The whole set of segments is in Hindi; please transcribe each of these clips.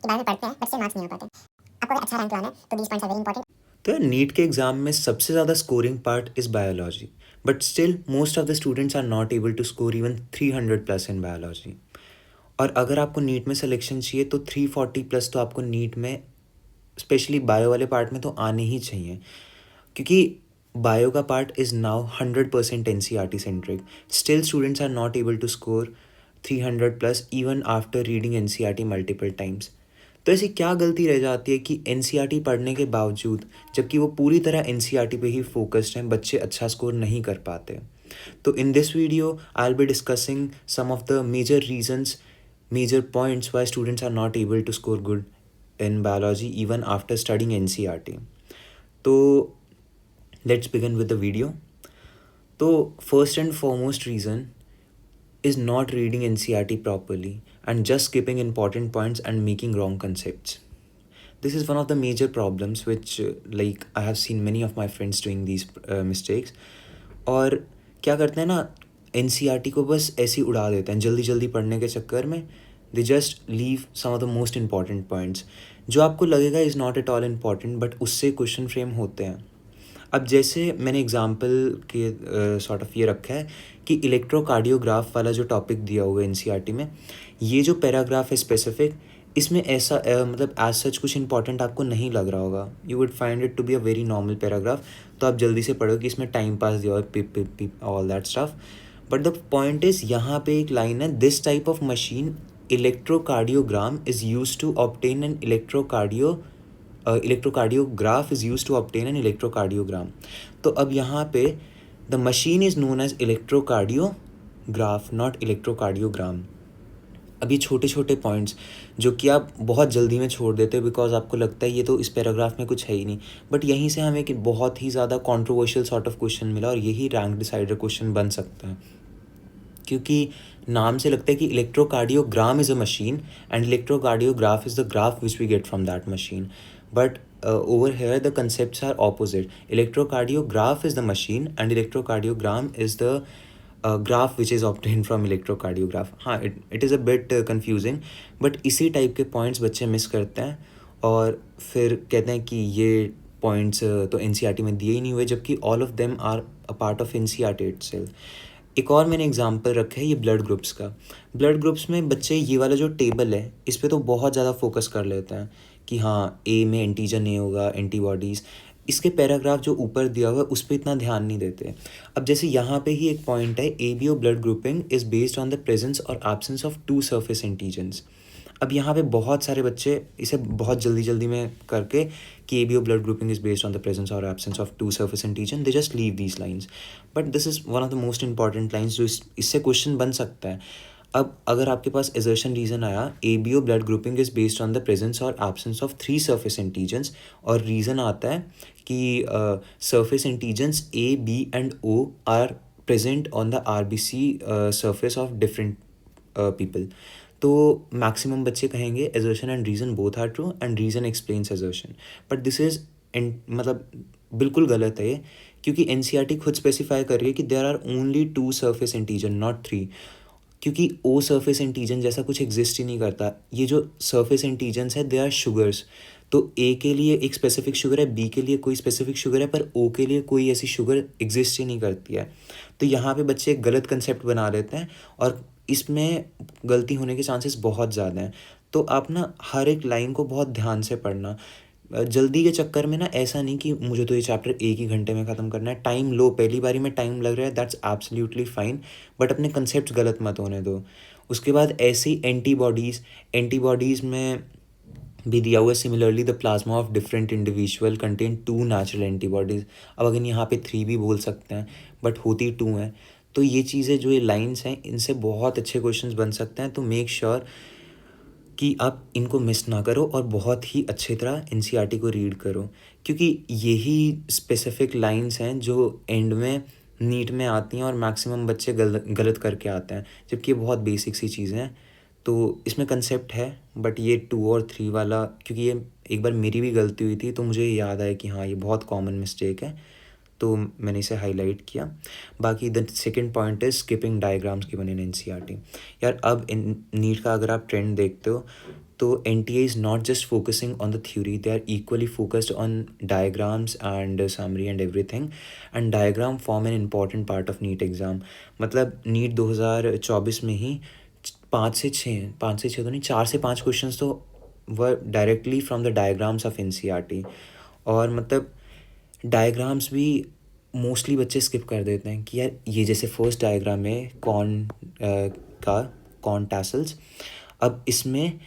के बारे में पढ़ते हैं बट से मार्क्स नहीं हो पाते। आपको अगर अच्छा रैंक लाना है तो these points are very important। तो नीट के एग्ज़ाम में सबसे ज़्यादा scoring part is biology, but still most of the students are not able to score even 300 plus in biology. और अगर आपको नीट में सिलेक्शन चाहिए तो 340 प्लस तो आपको नीट में स्पेशली बायो वाले पार्ट में तो आने ही चाहिए, क्योंकि बायो का part is now 100% NCERT centric. Still students are not able to score 300 plus even after reading NCERT multiple times. तो ऐसी क्या गलती रह जाती है कि NCERT पढ़ने के बावजूद, जबकि वो पूरी तरह NCERT पे ही फोकस्ड हैं, बच्चे अच्छा स्कोर नहीं कर पाते। तो in this video I will be discussing some of the major reasons, major points why students are not able to score good in biology even after studying NCERT. तो let's begin with the video. तो first and foremost reason is not reading NCERT properly and just skipping important points and making wrong concepts. This is one of the major problems which like I have seen many of my friends doing these mistakes. और क्या करते हैं ना, NCERT को बस ऐसे ही उड़ा देते हैं जल्दी जल्दी पढ़ने के चक्कर में। They just leave some of the most important points जो आपको लगेगा is not at all important, but उससे क्वेश्चन फ्रेम होते हैं। अब जैसे मैंने एग्जांपल के सॉर्ट ऑफ ये रखा है कि इलेक्ट्रोकार्डियोग्राफ वाला जो टॉपिक दिया हुआ है NCERT में, ये जो पैराग्राफ है स्पेसिफिक, इसमें ऐसा मतलब एज सच कुछ इंपॉर्टेंट आपको नहीं लग रहा होगा। You would find it to be a very normal paragraph, तो आप जल्दी से पढ़ो कि इसमें टाइम पास दिया हुआ है, pip pip pip all that stuff. But the point is, यहाँ पे एक लाइन है, this type of machine electrocardiogram is use to obtain an electrocardiograph is used to obtain an electrocardiogram. तो अब यहाँ पे the machine is known as electrocardiograph, not electrocardiogram. अब ये छोटे छोटे पॉइंट्स जो कि आप बहुत जल्दी में छोड़ देते हो बिकॉज आपको लगता है ये तो इस पैराग्राफ में कुछ है ही नहीं, बट यहीं से हमें एक बहुत ही ज़्यादा कंट्रोवर्शियल सॉर्ट ऑफ क्वेश्चन मिला और यही रैंक डिसाइडर क्वेश्चन बन सकता है, क्योंकि नाम से लगता है कि electrocardiogram is a machine and electrocardiograph is the graph which we get from that machine. But over here the concepts are opposite. Electrocardiograph is the machine and electrocardiogram is the graph which is obtained from electrocardiograph. हाँ, it is a bit confusing, but इसी टाइप के पॉइंट्स बच्चे मिस करते हैं और फिर कहते हैं कि ये पॉइंट्स तो NCERT में दिए ही नहीं हुए, जबकि all of them are a part of NCERT itself. एक और मैंने एग्जांपल रखा है ये ब्लड ग्रुप्स का। ब्लड ग्रुप्स में बच्चे ये वाला जो टेबल है इस पे तो बहुत ज़्यादा फोकस कर लेते हैं कि हाँ ए में एंटीजन ए होगा, एंटीबॉडीज़। इसके पैराग्राफ जो ऊपर दिया हुआ है उस पर इतना ध्यान नहीं देते। अब जैसे यहाँ पे ही एक पॉइंट है, ABO blood grouping is based on the presence और एब्सेंस ऑफ 2 सरफेस एंटीजन्स। अब यहाँ पे बहुत सारे बच्चे इसे बहुत जल्दी जल्दी में करके कि ABO blood grouping is based on the presence और absence of 2 surface antigen, they just leave these lines. But this is one of the most important lines जो इससे क्वेश्चन बन सकता है। अब अगर आपके पास एजर्शन रीज़न आया ABO blood grouping is based on the presence और एब्सेंस ऑफ 3 सरफेस एंटीजन्स, और रीज़न आता है कि surface antigens A, B and O are present on the RBC surface of different people, तो मैक्सिमम बच्चे कहेंगे assertion and reason both are true and reason explains assertion. But this is मतलब बिल्कुल गलत है ये, क्योंकि NCERT खुद स्पेसिफाई कर रही है कि there are only 2 surface antigen not 3, क्योंकि O सरफेस एंटीजन जैसा कुछ एग्जिस्ट ही नहीं करता। ये जो सरफेस एंटीजन्स है दे आर शुगर्स, तो A के लिए एक स्पेसिफिक शुगर है, B के लिए कोई स्पेसिफिक शुगर है, पर O के लिए कोई ऐसी शुगर एग्जिस्ट ही नहीं करती है। तो यहाँ पे बच्चे एक गलत कंसेप्ट बना लेते हैं और इसमें गलती होने के चांसेस बहुत ज़्यादा हैं। तो आप ना हर एक लाइन को बहुत ध्यान से पढ़ना। जल्दी के चक्कर में ना ऐसा नहीं कि मुझे तो ये चैप्टर एक ही घंटे में ख़त्म करना है, टाइम लो, पहली बारी में टाइम लग रहा है, दैट्स एब्सोल्युटली फाइन, बट अपने कंसेप्ट गलत मत होने दो। उसके बाद ऐसी एंटीबॉडीज़ में भी दिया हुआ है similarly the plasma of different individual contain 2 natural antibodies. अब अगर यहाँ पे 3 भी बोल सकते हैं बट होती 2 हैं। तो ये चीज़ें जो ये लाइंस हैं इनसे बहुत अच्छे क्वेश्चंस बन सकते हैं, तो मेक श्योर कि आप इनको मिस ना करो और बहुत ही अच्छी तरह NCERT को रीड करो, क्योंकि यही स्पेसिफिक लाइंस हैं जो एंड में नीट में आती हैं और मैक्सिमम बच्चे गलत करके आते हैं, जबकि ये बहुत बेसिक सी चीज़ें हैं। तो इसमें कंसेप्ट है, बट ये 2 और 3 वाला, क्योंकि ये एक बार मेरी भी गलती हुई थी तो मुझे याद आया कि हाँ ये बहुत कॉमन मिस्टेक है, तो मैंने इसे हाईलाइट किया। बाकी the second point is skipping diagrams given in NCERT। यार अब इन नीट का अगर आप ट्रेंड देखते हो तो NTA is not just focusing on the theory, they are equally focused on diagrams and summary and everything, and diagram form an important part of NEET exam. मतलब NEET 2024 में ही 5 से 6 तो नहीं, 4 से 5 क्वेश्चंस तो were directly from the diagrams of NCERT. और मतलब डायग्राम्स भी मोस्टली बच्चे स्किप कर देते हैं कि यार ये जैसे फर्स्ट डायग्राम है कॉर्न टैसल्स. अब इसमें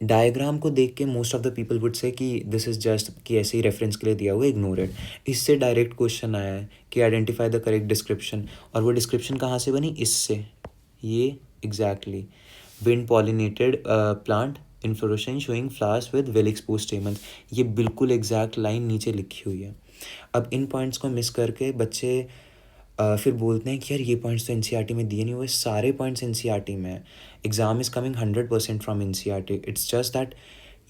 डायग्राम को देख के most of the people would say कि दिस इज़ जस्ट कि ऐसे ही रेफरेंस के लिए दिया हुआ, इग्नोर इट. इससे डायरेक्ट क्वेश्चन आया है कि आइडेंटिफाई द करेक्ट डिस्क्रिप्शन, और वो डिस्क्रिप्शन कहाँ से बनी, इससे. ये exactly wind pollinated plant inflorescence showing flowers with well exposed stamens, ये बिल्कुल एग्जैक्ट लाइन नीचे लिखी हुई है. अब इन पॉइंट्स को मिस करके बच्चे फिर बोलते हैं कि यार ये पॉइंट्स तो NCERT में दिए नहीं हुए. सारे पॉइंट्स NCERT में है. Exam is coming 100% from NCERT. It's just that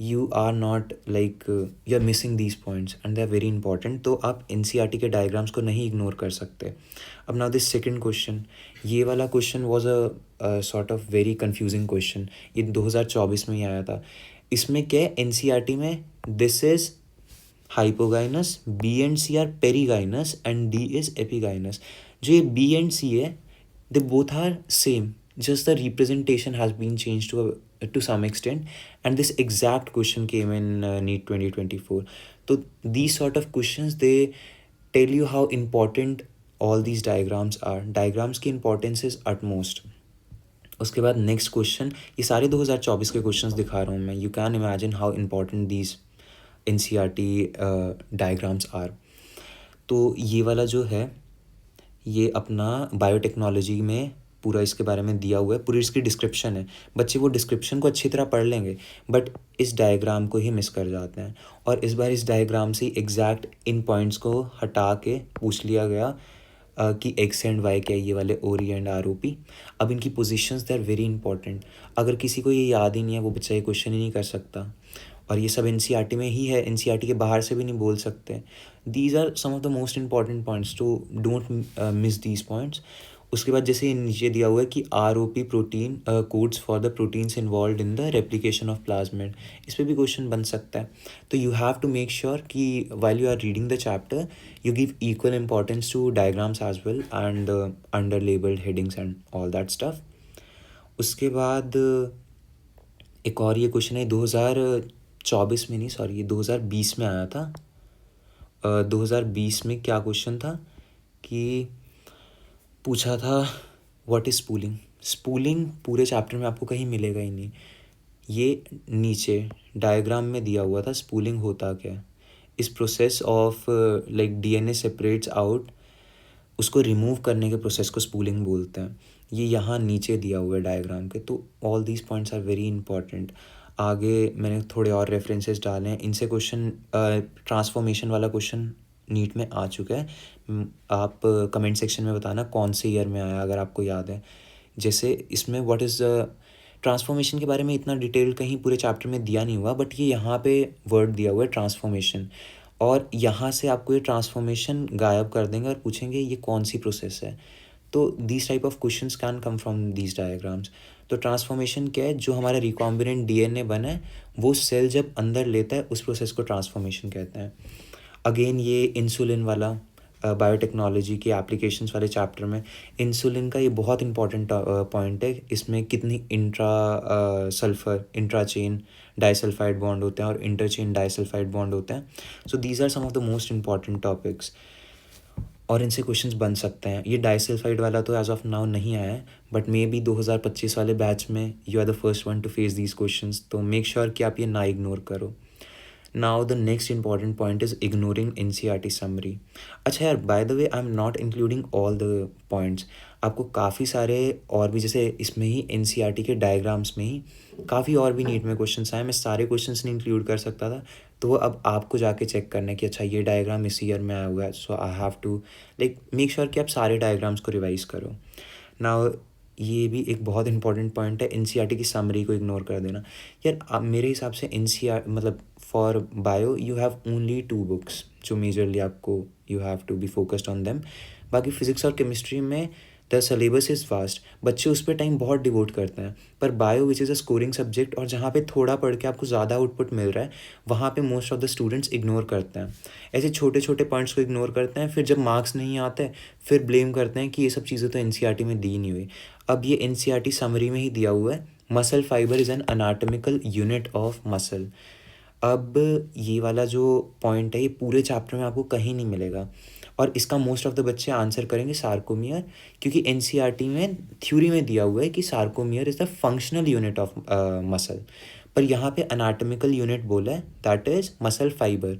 you are not like you are missing these points and they are very important. तो आप NCERT के डायग्राम्स को नहीं इग्नोर कर सकते. अब नाउ दिस सेकंड क्वेश्चन, ये वाला question was a sort of very confusing question. ये 2024 में ही आया था. इसमें क्या है, NCERT में this is hypogynous, B and C are perigynous and D is epigynous. जो ये B एंड C है, they both are same, just the representation has been changed to some extent, and this exact question came in NEET 2024. So these sort of questions, they tell you how important all these diagrams are. Diagrams की importance is utmost. उसके बाद नेक्स्ट क्वेश्चन, ये सारे 2024 के क्वेश्चंस दिखा रहा हूँ मैं. You can imagine how important these NCERT diagrams are. तो ये वाला जो है, ये अपना बायोटेक्नोलॉजी में पूरा इसके बारे में दिया हुआ है, पूरी इसकी डिस्क्रिप्शन है. बच्चे वो डिस्क्रिप्शन को अच्छी तरह पढ़ लेंगे, बट इस डायग्राम को ही मिस कर जाते हैं. और इस बार इस डायग्राम से एग्जैक्ट इन पॉइंट्स को हटा के पूछ लिया गया कि X एंड Y क्या है, ये वाले ORI एंड ROP. अब इनकी positions they are very important. अगर किसी को ये याद ही नहीं है, वो बच्चा ये क्वेश्चन ही नहीं कर सकता. और ये सब NCERT में ही है, NCERT के बाहर से भी नहीं बोल सकते. These are some of the most important points, to don't miss these points. उसके बाद जैसे नीचे दिया हुआ है कि ROP protein codes for the proteins involve in the replication of plasmid, इस पर भी क्वेश्चन बन सकता है. तो you have to make sure कि while you are reading the chapter you give equal importance to diagrams as well and under labelled headings and all that stuff. उसके बाद एक और ये क्वेश्चन है, 2024 में नहीं, सॉरी, ये 2020 में आया था. 2020 में क्या क्वेश्चन था कि पूछा था व्हाट इज़ स्पूलिंग. स्पूलिंग पूरे चैप्टर में आपको कहीं मिलेगा ही नहीं. ये नीचे डायग्राम में दिया हुआ था स्पूलिंग होता क्या है. इस process of like DNA separates out, उसको रिमूव करने के प्रोसेस को स्पूलिंग बोलते हैं. ये यहाँ नीचे दिया हुआ है डायग्राम के. तो all these points are very important. आगे मैंने थोड़े और रेफरेंसेस डाले हैं. इनसे क्वेश्चन ट्रांसफॉर्मेशन वाला क्वेश्चन नीट में आ चुका है. आप कमेंट सेक्शन में बताना कौन से ईयर में आया, अगर आपको याद है. जैसे इसमें व्हाट इज़ ट्रांसफॉर्मेशन के बारे में इतना डिटेल कहीं पूरे चैप्टर में दिया नहीं हुआ, बट ये यहाँ पे वर्ड दिया हुआ है ट्रांसफॉर्मेशन, और यहाँ से आपको ये ट्रांसफॉर्मेशन गायब कर देंगे और पूछेंगे ये कौन सी प्रोसेस है. तो these type of questions can come from these diagrams. तो ट्रांसफॉर्मेशन क्या है, जो हमारा रिकॉम्बिनेंट DNA बना है वो सेल जब अंदर लेता है, उस प्रोसेस को ट्रांसफॉर्मेशन कहते हैं. अगेन ये इंसुलिन वाला बायोटेक्नोलॉजी के एप्लीकेशंस वाले चैप्टर में इंसुलिन का ये बहुत इंपॉर्टेंट पॉइंट है. इसमें कितनी sulphur intra chain disulphide bond होते हैं और इंटर चेन डाइसल्फाइड बॉन्ड होते हैं. So these are some of the most important topics, और इनसे क्वेश्चंस बन सकते हैं. ये डाइसल्फाइड वाला तो एज ऑफ नाउ नहीं आया है, बट मे बी 2025 वाले बैच में you are the first one to face these questions. तो मेक श्योर कि आप ये ना इग्नोर करो. Now the next important point is ignoring NCERT summary. अच्छा यार, by the way, I'm not including all the points. आपको काफ़ी सारे और भी, जैसे इसमें ही NCERT के डायग्राम्स में ही काफ़ी और भी नीट में क्वेश्चंस आए. मैं सारे क्वेश्चंस नहीं इंक्लूड कर सकता था, तो वो अब आपको जाके चेक करना है कि अच्छा ये डायग्राम इस ईयर में आया हुआ है. So I have to like make sure कि आप सारे डायग्राम्स को रिवाइज करो. नाउ ये भी एक बहुत इंपॉर्टेंट पॉइंट है, NCERT की समरी को इग्नोर कर देना. यार मेरे हिसाब से NCERT मतलब for bio you have only 2 books जो मेजरली आपको you have to be focused on them. बाकी फिजिक्स और केमिस्ट्री में द सिलेबस इज़ वास्ट, बच्चे उस पर टाइम बहुत डिवोट करते हैं। पर bio which is a scoring subject, और जहाँ पे थोड़ा पढ़ के आपको ज़्यादा आउटपुट मिल रहा है, वहाँ पे most of the students ignore करते हैं, ऐसे छोटे छोटे पॉइंट्स को इग्नोर करते हैं। फिर जब मार्क्स नहीं आते फिर ब्लेम करते हैं कि ये सब चीज़ें तो एनसीईआरटी में दी नहीं हुई। अब ये एनसीईआरटी समरी में ही दिया हुआ है, muscle fibre is an anatomical unit of muscle. अब ये वाला जो पॉइंट है ये पूरे चैप्टर में आपको कहीं नहीं मिलेगा, और इसका मोस्ट ऑफ द बच्चे आंसर करेंगे सार्कोमियर, क्योंकि एनसीईआरटी में थ्योरी में दिया हुआ है कि sarcomere is the functional unit of muscle, पर यहाँ पे अनाटमिकल यूनिट बोला है, दैट इज़ मसल फाइबर।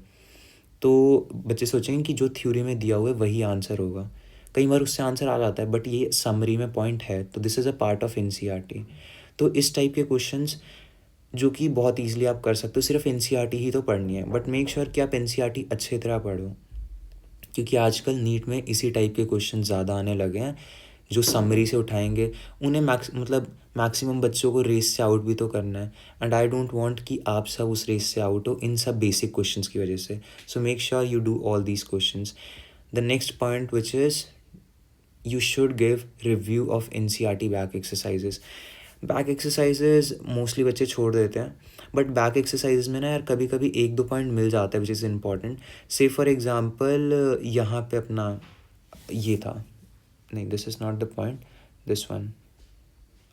तो बच्चे सोचेंगे कि जो थ्योरी में दिया हुआ है वही आंसर होगा, कई बार उससे आंसर आ जाता है, बट ये समरी में पॉइंट है, तो this is a part of NCERT. तो इस टाइप के क्वेश्चंस जो कि बहुत ईजिली आप कर सकते हो, सिर्फ एनसीईआरटी ही तो पढ़नी है, बट मेक श्योर कि आप एनसीईआरटी अच्छे तरह पढ़ो, क्योंकि आजकल नीट में इसी टाइप के क्वेश्चन ज़्यादा आने लगे हैं, जो समरी से उठाएंगे। उन्हें मैक्सिमम बच्चों को रेस से आउट भी तो करना है, एंड आई डोंट वांट कि आप सब उस रेस से आउट हो इन सब बेसिक क्वेश्चंस की वजह से। सो make sure you do all these questions. The next point which is you should give review of NCERT back exercises. Back exercises mostly बच्चे छोड़ देते हैं, बट बैक एक्सरसाइज में ना यार कभी कभी एक दो पॉइंट मिल जाता है विच इज़ इम्पॉर्टेंट। से फॉर एग्जांपल यहाँ पे अपना ये था, नहीं this is not the point, this one,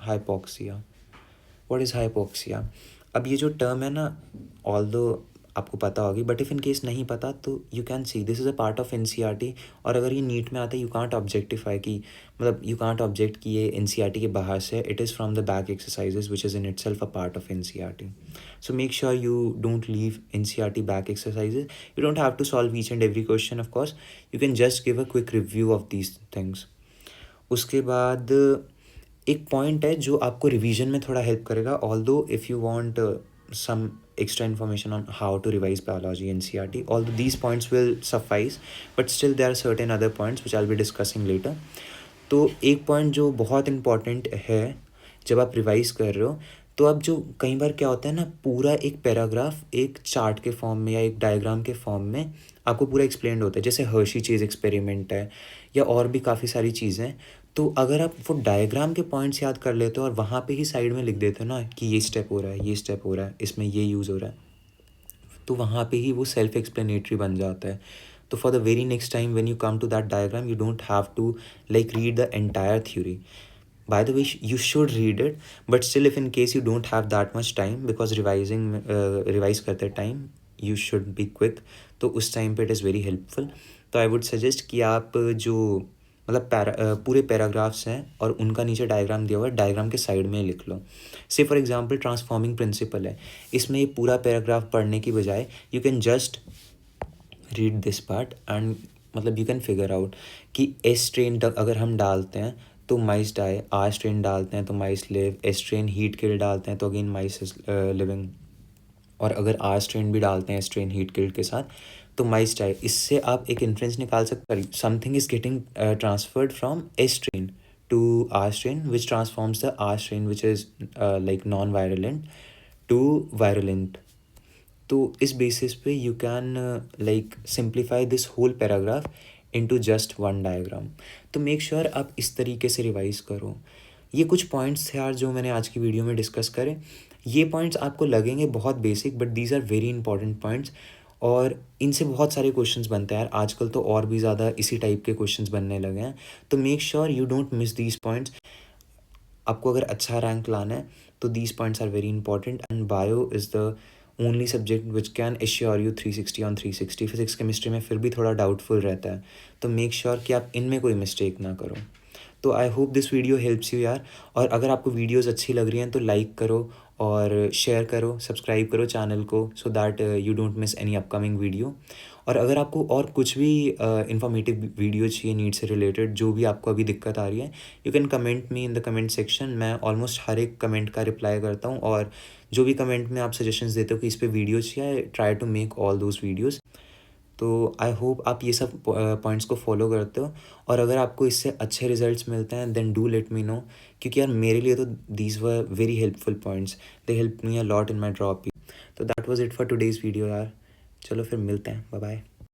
hypoxia. What is hypoxia? अब ये जो टर्म है ना, ऑल्दो आपको पता होगी, बट इफ़ इन केस नहीं पता तो you can see this is a part of NCERT. और अगर ये नीट में आता है, यू कांट ऑब्जेक्टिफाई कि मतलब यू कांट ऑब्जेक्ट कि ये एनसीईआरटी के बाहर से, it is from the back exercises which is in itself a part of NCERT. So make sure you don't leave NCERT back exercises. You don't have to solve each and every question, of course you can just give a quick review of these things. उसके बाद एक पॉइंट है जो आपको रिवीजन में थोड़ा हेल्प करेगा, although if you want some extra information on how to revise biology NCERT, although these points will suffice, but still there are certain other points which I'll be discussing later. तो एक पॉइंट जो बहुत इम्पॉर्टेंट है जब आप रिवाइज कर रहे हो, तो अब जो कई बार क्या होता है ना, पूरा एक पैराग्राफ एक चार्ट के फॉर्म में या एक डायग्राम के फॉर्म में आपको पूरा एक्सप्लेन होता है, जैसे हर्शी चेज एक्सपेरिमेंट है या और भी काफ़ी सारी चीज़ें। तो अगर आप वो डायग्राम के पॉइंट्स याद कर लेते हो और वहाँ पे ही साइड में लिख देते हो ना कि ये स्टेप हो रहा है, ये स्टेप हो रहा है, इसमें ये यूज़ हो रहा है, तो वहाँ पे ही वो सेल्फ एक्सप्लेनेटरी बन जाता है। तो for the very next time when you come to that diagram, you don't have to like read the entire theory. By the way, you should read it, but still if in case you don't have that much time, because revise करते time you should be quick, तो उस time पे it is very helpful. तो I would suggest कि आप जो मतलब पूरे पैराग्राफ्स हैं और उनका नीचे डायग्राम दिया हुआ है, डायग्राम के साइड में लिख लो। से फॉर एग्जांपल ट्रांसफॉर्मिंग प्रिंसिपल है, इसमें ये पूरा पैराग्राफ पढ़ने की बजाय you can just read this part and मतलब यू कैन फिगर आउट कि एस ट्रेन अगर हम डालते हैं तो माइस डाई, आर स्ट्रेन डालते हैं तो mice live, S strain heat kill डालते हैं तो अगेन माइस इज लिविंग, और अगर आर स्ट्रेन भी डालते हैं एस ट्रेन हीट किल्ड के साथ तो माइस डाई। इससे आप एक इन्फ्रेंस निकाल सकते हैं, something is getting transferred from S strain to R strain which transforms the R strain which is like non virulent to virulent. तो इस बेसिस पे you can like simplify this whole paragraph into just one diagram. तो मेक श्योर आप इस तरीके से रिवाइज करो। ये कुछ पॉइंट्स थे यार जो मैंने आज की वीडियो में डिस्कस करे। ये पॉइंट्स आपको लगेंगे बहुत basic, but these are very important points, और इनसे बहुत सारे क्वेश्चंस बनते हैं यार आजकल, तो और भी ज़्यादा इसी टाइप के क्वेश्चंस बनने लगे हैं। तो make sure you don't miss these points. आपको अगर अच्छा रैंक लाना है तो these points are very important, and bio is the only subject which can assure you 360 on 360। Physics chemistry में फिर भी थोड़ा डाउटफुल रहता है, तो मेक श्योर कि आप इनमें कोई मिस्टेक ना करो। तो I hope this video helps you यार, और अगर आपको वीडियोज़ अच्छी लग रही हैं तो लाइक करो और शेयर करो, सब्सक्राइब करो चैनल को, so that you don't miss any upcoming video. और अगर आपको और कुछ भी इंफॉर्मेटिव वीडियो चाहिए नीट से रिलेटेड, जो भी आपको अभी दिक्कत आ रही है, you can comment me in the comment section. मैं ऑलमोस्ट हर एक कमेंट का रिप्लाई करता हूँ, और जो भी कमेंट में आप सजेशंस देते हो कि इस पर वीडियो चाहिए, try to make all those videos. तो आई होप आप ये सब पॉइंट्स को फॉलो करते हो, और अगर आपको इससे अच्छे रिजल्ट्स मिलते हैं then do let me know, क्योंकि यार मेरे लिए तो these were very helpful points, they help me a lot in my drop. तो that was it for today's video यार। चलो फिर मिलते हैं, बाय बाय।